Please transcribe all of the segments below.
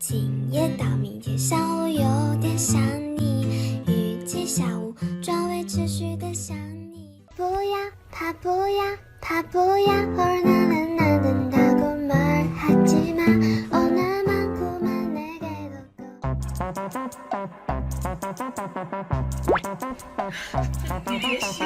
今夜到明天下午有点想你，预计下午转为持续的想你。不要，他不要，他不要。你别笑。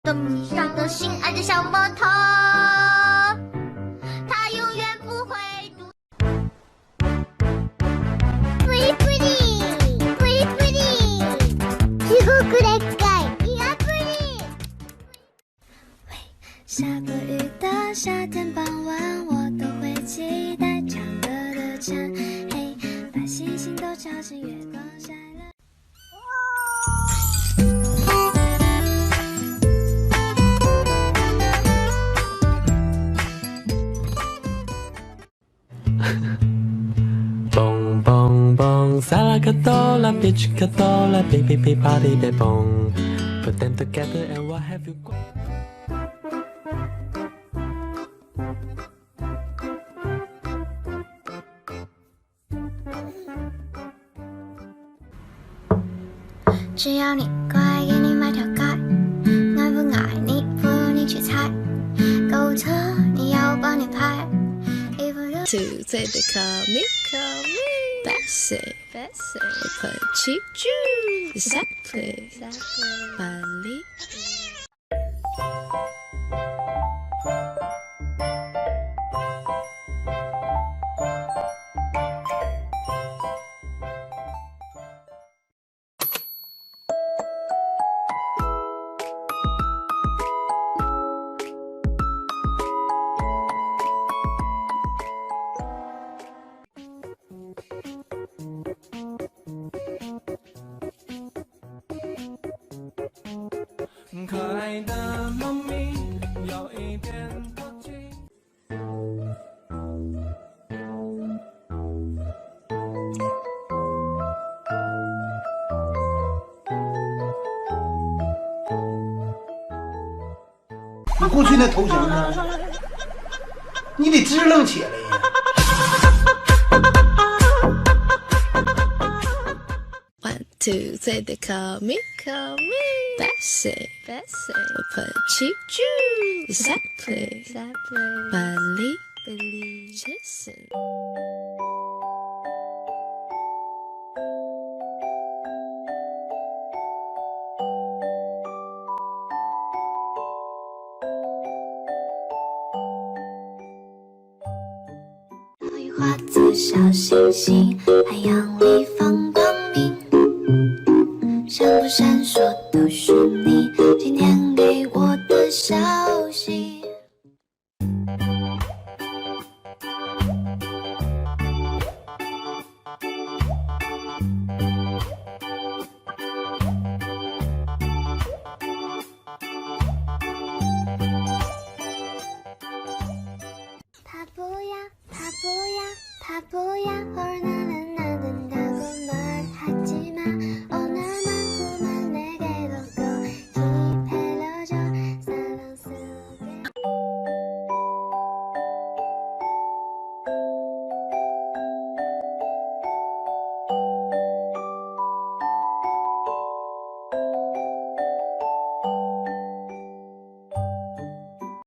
地上的心爱的小摩托，它永远不会堵。Pretty pretty pretty pretty， すごくでっかいいやpretty。下过雨的夏天傍晚，我都会期待唱歌的蝉，嘿，把星星都吵醒，月光晒了。蹦蹦蹦，萨拉卡多拉，别去卡多拉，别别别 party 别蹦 ，put them together and what have you got？ 只要你乖，给你买条街，爱不爱你不用你去猜，购物车你要我帮你排。To say the call me, Bessie,我喷气剧，Exactly, Bali。可爱的猫咪有一点淘气。你过去那头型呢？你得支棱起来呀。One, two, three, they call me, Bessie, 我喷气剧，Exactly, Bali, Jason。会化作小星星，海洋里放光明。闪不闪烁都是你今天给我的消息。他不要，他不要，他不要，偶尔